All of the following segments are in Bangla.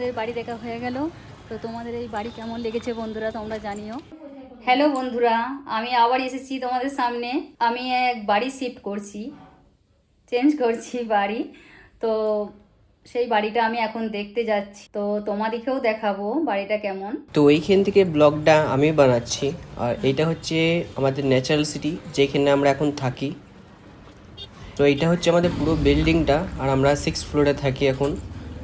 আমাদের বাড়ি দেখা হয়ে গেল। তো তোমাদের এই বাড়ি কেমন লেগেছে বন্ধুরা তোমরা জানিও। হ্যালো বন্ধুরা, আমি আবার এসেছি তোমাদের সামনে। আমি এক বাড়ি শিফট করছি, চেঞ্জ করছি বাড়ি। তো সেই বাড়িটা আমি এখন দেখতে যাচ্ছি, তো তোমাদেরকেও দেখাবো বাড়িটা কেমন। তো এইখান থেকে ব্লগটা আমি বানাচ্ছি। আর এইটা হচ্ছে আমাদের ন্যাচারাল সিটি যেখানে আমরা এখন থাকি। তো এইটা হচ্ছে আমাদের পুরো বিল্ডিংটা, আর আমরা 6th ফ্লোরে থাকি এখন।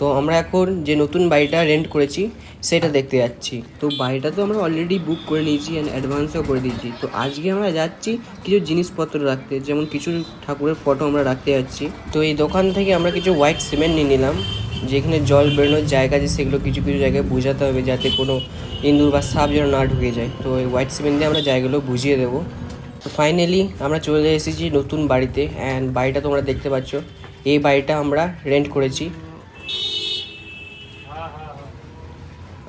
তো আমরা এখন যে নতুন বাড়িটা রেন্ট করেছি সেটা দেখতে যাচ্ছি। তো বাড়িটা তো আমরা অলরেডি বুক করে নিয়েছি অ্যান্ড অ্যাডভান্সও করে দিয়েছি। তো আজকে আমরা যাচ্ছি কিছু জিনিসপত্র রাখতে, যেমন কিছু ঠাকুরের ফটো আমরা রাখতে যাচ্ছি। তো এই দোকান থেকে আমরা কিছু হোয়াইট সিমেন্ট নিয়ে নিলাম, যেখানে জল বেরোনোর জায়গা আছে সেগুলো কিছু কিছু জায়গায় বোঝাতে হবে, যাতে কোনো ইঁদুর বা সাপ যেন না ঢুকে যায়। তো এই হোয়াইট সিমেন্ট দিয়ে আমরা জায়গাগুলো বুঝিয়ে দেবো। তো ফাইনালি আমরা চলে এসেছি নতুন বাড়িতে, অ্যান্ড বাড়িটা তোমরা দেখতে পাচ্ছ। এই বাড়িটা আমরা রেন্ট করেছি।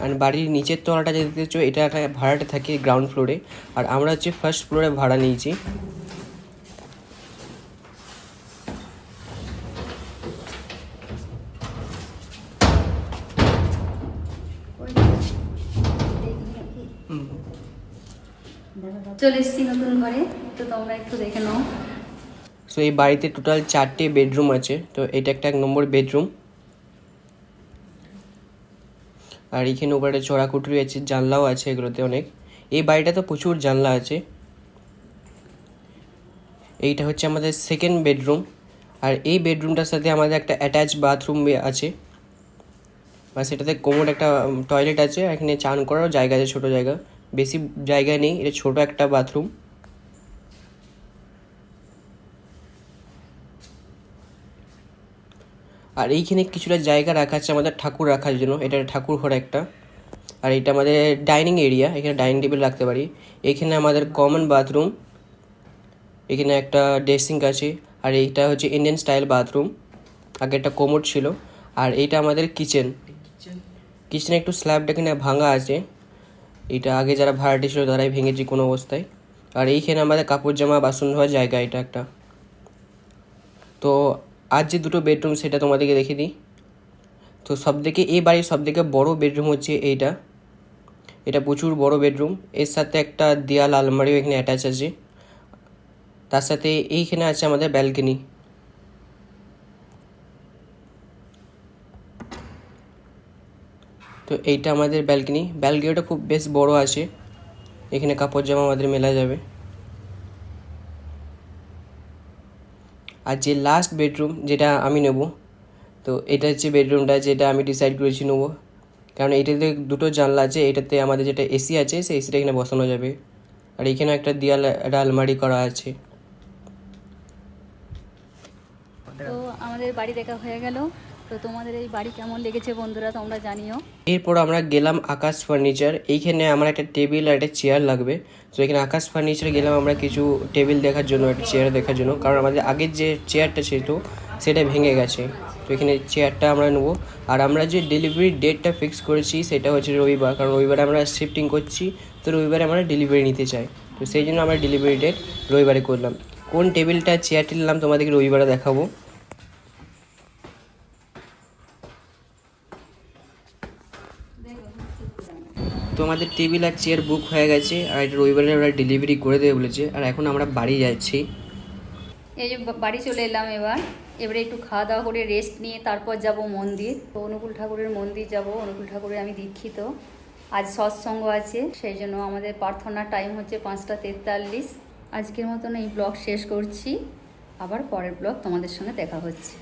অ্যান্ড বাড়ির নিচের তলাটা যে দেখতেছ এটা একটা ভাড়াটা থাকে গ্রাউন্ড ফ্লোরে, আর আমরা হচ্ছে ফার্স্ট ফ্লোরে ভাড়া নিয়েছি। চলে এসেছি নতুন ঘরে, তো তোমরা একটু দেখে নাও। সো এই বাড়িতে টোটাল 4টে বেডরুম আছে। তো এটা একটা 1 নম্বর বেডরুম। আর এখানে উপরে চড়া কুঠুরি আছে, জানলাও আছে এগুলোতে অনেক। এই বাড়িটা তো প্রচুর জানলা আছে। এইটা হচ্ছে আমাদের সেকেন্ড বেডরুম, আর এই বেডরুমটার সাথে আমাদের একটা অ্যাটাচ বাথরুম আছে, বা সেটাতে কোমোড একটা টয়লেট আছে। এখানে চান করারও জায়গা আছে, ছোটো জায়গা, বেশি জায়গা নেই। এটা ছোটো একটা বাথরুম। আর এইখানে কিছুটা জায়গা রাখা আছে আমাদের ঠাকুর রাখার জন্য, এটা ঠাকুর ঘর একটা। আর এটা আমাদের ডাইনিং এরিয়া, এখানে ডাইনিং টেবিল রাখতে পারি। এখানে আমাদের কমন বাথরুম, এখানে একটা ড্রেসিং আছে। আর এইটা হচ্ছে ইন্ডিয়ান স্টাইল বাথরুম, আগে একটা কোমোড ছিল। আর এইটা আমাদের কিচেন। কিচেনে একটু স্ল্যাবটা এখানে ভাঙা আছে, এটা আগে যারা ভাড়াটে ছিল তারাই ভেঙেছে কোনো অবস্থায়। আর এইখানে আমাদের কাপড় জামা বাসন ধোয়ার জায়গা এটা একটা। তো আজ যে দুটো বেডরুম সেটা তোমাদেরকে দেখে দিই। তো সবথেকে এই বাড়ির সবথেকে বড় বেডরুম হচ্ছে এইটা। এটা প্রচুর বড় বেডরুম, এর সাথে একটা দেয়াল আলমারিও এখানে অ্যাটাচ আছে। তার সাথে এইখানে আছে আমাদের ব্যালকনি। তো এইটা আমাদের ব্যালকনিটা খুব বেশ বড় আছে, এখানে কাপড় জামা আমাদের মেলা যাবে। আর যে লাস্ট বেডরুম যেটা আমি নেব, তো এটা হচ্ছে বেডরুমটা যেটা আমি ডিসাইড করেছি নেবো, কারণ এটাতে দুটো জানলা আছে। এটাতে আমাদের যেটা এসি আছে সেই এসিটা এখানে বসানো যাবে। আর এখানে একটা দেয়াল একটা আলমারি করা আছে। তো আমাদের বাড়ি দেখা হয়ে গেল। তো তোমাদের এই বাড়ি কেমন লেগেছে বন্ধুরা তোমরা জানিও। এরপর আমরা গেলাম আকাশ ফার্নিচার। এইখানে আমার একটা টেবিল আর একটা চেয়ার লাগবে। তো এখানে আকাশ ফার্নিচার গেলাম আমরা কিছু টেবিল দেখার জন্য, একটা চেয়ার দেখার জন্য, কারণ আমাদের আগের যে চেয়ারটা ছিল সেটা ভেঙে গেছে। তো এখানে চেয়ারটা আমরা নেবো। আর আমরা যে ডেলিভারি ডেটটা ফিক্স করেছি সেটা হচ্ছে রবিবার, কারণ রবিবারে আমরা শিফটিং করছি। তো রবিবারে আমরা ডেলিভারি নিতে চাই, তো সেই জন্য আমরা ডেলিভারি ডেট রবিবারে করলাম। কোন টেবিলটা চেয়ারটি নিলাম তোমাদেরকে রবিবারে দেখাবো। তো আমাদের টেবিল আর চেয়ার বুক হয়ে গেছে, আর এটা রবিবারে ওরা ডেলিভারি করে দেবে বলেছে। আর এখন আমরা বাড়ি যাচ্ছি। এই যে বাড়ি চলে এলাম এবারে একটু খাওয়া দাওয়া করে রেস্ট নিয়ে তারপর যাব মন্দির। তো অনুকূল ঠাকুরের মন্দির যাব। অনুকূল ঠাকুরের আমি দীক্ষিত, আজ সৎসঙ্গ আছে, সেই জন্য আমাদের প্রার্থনার টাইম হচ্ছে 5টা 43। আজকের মতন এই ব্লগ শেষ করছি, আবার পরের ব্লগ তোমাদের সঙ্গে দেখা হচ্ছে।